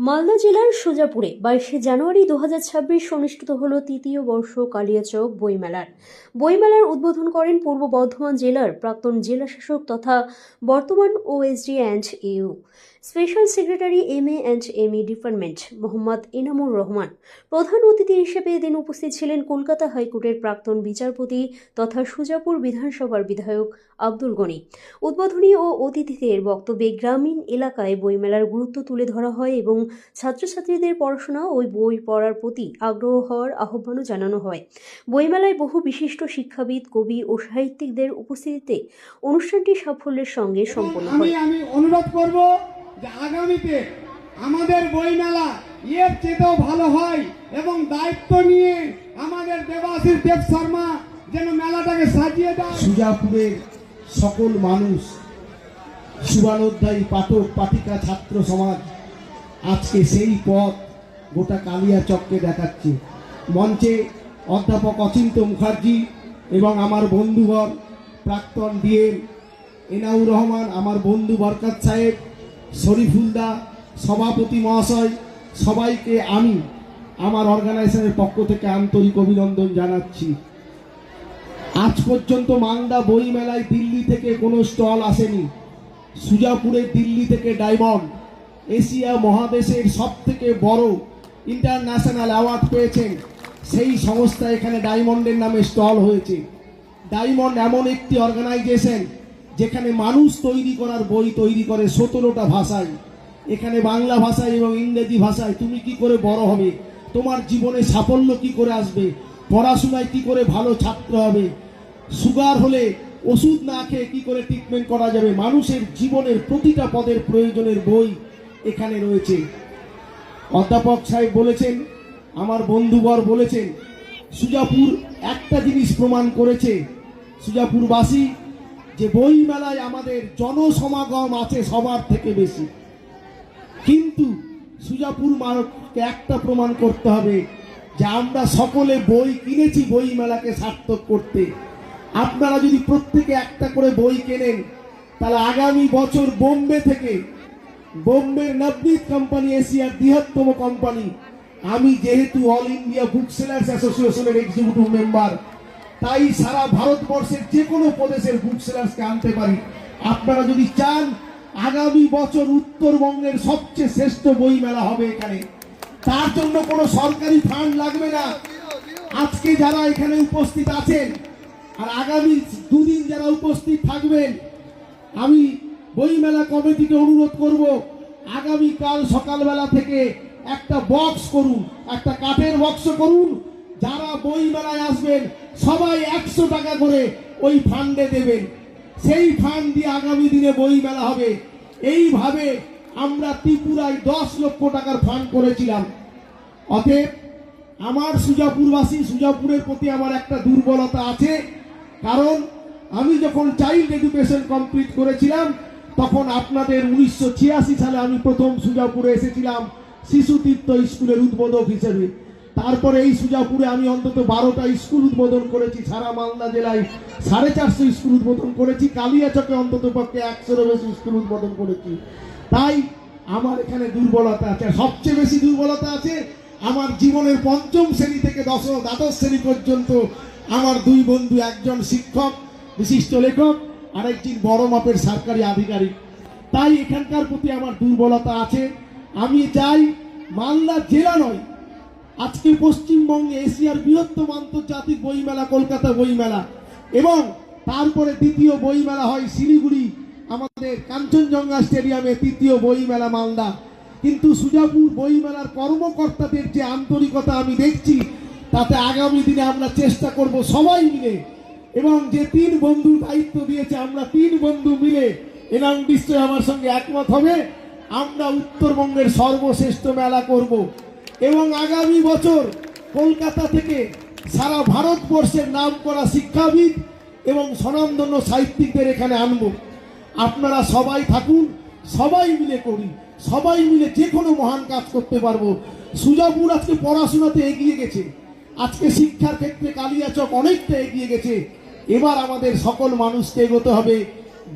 মালদা জেলার সুজাপুরে 22শে জানুয়ারি 2026 অনুষ্ঠিত হল তৃতীয় বর্ষ কালিয়াচক বইমেলার উদ্বোধন করেন পূর্ব বর্ধমান জেলার প্রাক্তন জেলাশাসক তথা বর্তমান OSD and you special secretary MA&ME department Mohammad Inamur Rahman. প্রধান অতিথি হিসেবে এদিন উপস্থিত ছিলেন কলকাতা হাইকোর্টের প্রাক্তন বিচারপতি তথা সুজাপুর বিধানসভার বিধায়ক আব্দুল গনি। উদ্বোধনী ও অতিথিদের বক্তব্যে গ্রামীণ এলাকায় বইমেলার গুরুত্ব তুলে ধরা হয় এবং ছাত্রছাত্রীদের পড়াশোনা ও বই পড়ার প্রতি আগ্রহ হওয়ার আহ্বানও জানানো হয়। বইমেলায় বহু বিশিষ্ট শিক্ষাবিদ, কবি ও সাহিত্যিকদের উপস্থিতিতে অনুষ্ঠানটি সাফল্যের সঙ্গে সম্পন্ন হয়। আমি অনুরোধ করব যে আগামীতে আমাদের বইমেলা এর চেয়েও ভালো হয় এবং দায়িত্ব নিয়ে আমাদের দেবাশিস দেব শর্মা যেন মেলাটাকে সাজিয়ে দেয়। সুজাপুরের সকল মানুষ, শুভানুধ্যায়ী পাঠক পাঠিকা ছাত্র সমাজ আজকে সেই পথ গোটা কালিয়াচককে দেখাচ্ছে। মঞ্চে অধ্যাপক অচিন্ত মুখার্জি এবং আমার বন্ধুবর প্রাক্তন ডিএম এনাউর রহমান, আমার বন্ধু বরকত সাহেব, শরীফুলদা, সভাপতি মহাশয়, সবাইকে আমি আমার অর্গানাইজেশনের পক্ষ থেকে আন্তরিক অভিনন্দন জানাচ্ছি। আজ পর্যন্ত মালদা বই মেলায় দিল্লি থেকে কোনো স্টল আসেনি। সুজাপুরে দিল্লি থেকে ডায়মন্ড এশিয়া মহাদেশের সবথেকে বড় ইন্টারন্যাশনাল অ্যাওয়ার্ড পেয়েছেন সেই সংস্থা এখানে ডায়মন্ডের নামে স্টল হয়েছে। ডায়মন্ড এমন একটি অর্গানাইজেশন যেখানে মানুষ তৈরি করার বই তৈরি করে 17টা ভাষায়। এখানে বাংলা ভাষায় এবং ইংরেজি ভাষায় তুমি কি করে বড় হবে, তোমার জীবনে সাফল্য কি করে আসবে, পড়াশোনায় কি করে ভালো ছাত্র হবে, সুগার হলে ওষুধ না খেয়ে কি করে ট্রিটমেন্ট করা যাবে, মানুষের জীবনের প্রতিটা পদের প্রয়োজনের বই এখানে রয়েছে। অধ্যাপক সাহেব বলেছেন, আমার বন্ধুবর বলেছেন, সুজাপুর একটা জিনিস প্রমাণ করেছে সুজাপুরবাসী, যে বই মেলায় আমাদের জনসমাগম আছে সবার থেকে বেশি। কিন্তু সুজাপুর মানুষকে একটা প্রমাণ করতে হবে যে আমরা সকলে বই কিনেছি বই মেলাকে সার্থক করতে। আপনারা যদি প্রত্যেকে একটা করে বই কেনেন তাহলে আগামী বছর বোম্বে থেকে, বোম্বের নবনীত কোম্পানি এশিয়ার বৃহত্তম কোম্পানি, আমি যেহেতু অল ইন্ডিয়া বুক সেলার্স অ্যাসোসিয়েশনের এক্সিকিউটিভ মেম্বার, তাই সারা ভারতবর্ষের যে কোনো প্রদেশের বুক সেলার্সকে আনতে পারি। আপনারা যদি চান আগামী বছর উত্তরবঙ্গের সবচেয়ে শ্রেষ্ঠ বই মেলা হবে এখানে, তার জন্য কোনো সরকারি ফান্ড লাগবে না। আজকে যারা এখানে উপস্থিত আছেন আর আগামী দুদিন যারা উপস্থিত থাকবেন, আমি বইমেলা কমিটিকে অনুরোধ করব আগামীকাল সকালবেলা থেকে একটা বক্স করুন, একটা কাঠের বক্স করুন। যারা বই মেলায় আসবেন সবাই 100 টাকা করে ওই ফান্ডে দেবেন। সেই ফান্ড দিয়ে আগামী দিনে বই মেলা হবে। এইভাবে আমরা ত্রিপুরায় 10 লক্ষ টাকার ফান্ড করেছিলাম। অতএব আমার সুজাপুরের প্রতি আমার একটা দুর্বলতা আছে, কারণ আমি যখন চাইল্ড এডুকেশন কমপ্লিট করেছিলাম তখন আপনাদের 1986 সালে আমি প্রথম সুজাপুরে এসেছিলাম শিশু তীর্থ স্কুলের উদ্বোধক হিসেবে। তারপরে এই সুজাপুরে আমি অন্তত 12টা স্কুল উদ্বোধন করেছি, সারা মালদা জেলায় 450 স্কুল উদ্বোধন করেছি, কালিয়াচকে অন্তত পক্ষে 100-এরও বেশি স্কুল উদ্বোধন করেছি। তাই আমার এখানে দুর্বলতা আছে। সবচেয়ে বেশি দুর্বলতা আছে আমার জীবনের 5ম শ্রেণী থেকে দ্বাদশ শ্রেণী পর্যন্ত আমার দুই বন্ধু, একজন শিক্ষক বিশিষ্ট লেখক আর একজন বড় মাপের সরকারি আধিকারিক। তাই এখানকার প্রতি আমার দুর্বলতা আছে। আমি চাই মালদা জেলা নয়, আজকে পশ্চিমবঙ্গে এশিয়ার বৃহত্তম আন্তর্জাতিক বইমেলা কলকাতা বইমেলা, এবং তারপরে দ্বিতীয় বইমেলা হয় শিলিগুড়ি আমাদের কাঞ্চনজঙ্ঘা স্টেডিয়ামে, তৃতীয় বইমেলা মালদা। কিন্তু সুজাপুর বইমেলার কর্মকর্তাদের যে আন্তরিকতা আমি দেখছি, তাতে আগামী দিনে আমরা চেষ্টা করব সবাই মিলে, এবং যে 3 বন্ধুর দায়িত্ব দিয়েছে আমরা 3 বন্ধু মিলে, এনাম নিশ্চয় আমার সঙ্গে একমত হবে, আমরা উত্তরবঙ্গের সর্বশ্রেষ্ঠ মেলা করব। এবং আগামী বছর কলকাতা থেকে সারা ভারতবর্ষের নাম করা শিক্ষাবিদ এবং স্বনামধন্য সাহিত্যিকদের এখানে আনব। আপনারা সবাই থাকুন, সবাই মিলে করি, সবাই মিলে যে কোনো মহান কাজ করতে পারবো। সুজাপুর আজকে পড়াশোনাতে এগিয়ে গেছে, আজকে শিক্ষার ক্ষেত্রে কালিয়াচক অনেকটা এগিয়ে গেছে। এবার আমাদের সকল মানুষকে এগোতে হবে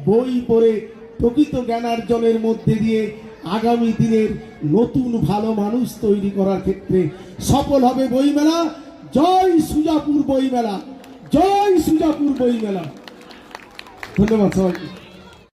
বই পড়ে প্রকৃত জ্ঞানার্জনের মধ্যে দিয়ে আগামী দিনের নতুন ভালো মানুষ তৈরি করার ক্ষেত্রে সফল হবে বইমেলা। জয় সুজাপুর বইমেলা, জয় সুজাপুর বইমেলা। ধন্যবাদ সবাইকে।